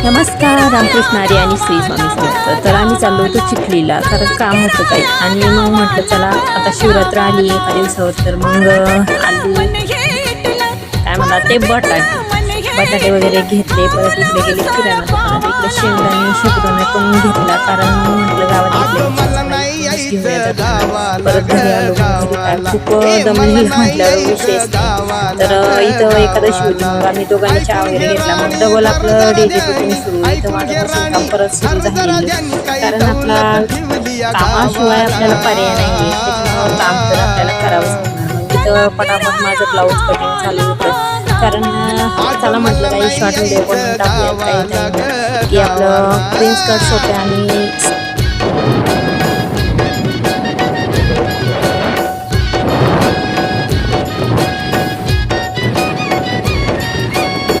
नमस्कार, रामकृष्ण हरी आणि श्री स्वामी समर्थ. तर आम्ही चाललो होतो चिखलीला, कारण काम होतं काही. आणि मग म्हटलं चला आता शिवरात्र आली एका दिवसावर, तर मग आली काय म्हणा ते बटाटे वगैरे घेतले. परत इकडे गेले किराणा दुकानात, इकडे शेंगदाणे शेंगदाणे पण घेतला, कारण म्हटलं गावात परत घरी आलो. काय खूप दमली म्हटल्यावर विशेष. तर इथं एकादशी होती, मग आम्ही दोघांनी चहा वगैरे घेतला. मग डबल आपलं डेली रुटीन सुरू. इथं माझं काम परत सुरू झालेलं, कारण आपला कामाशिवाय आपल्याला पर्याय नाही. त्याच्यामुळं काम तर आपल्याला करावंच लागणार. मग इथं पटापट माझं ब्लाऊज कटिंग चालू होतं, कारण चला म्हटलं काही शॉर्ट व्हिडिओ बनवून टाकूयात काही की आपलं प्रिन्स कट होते आणि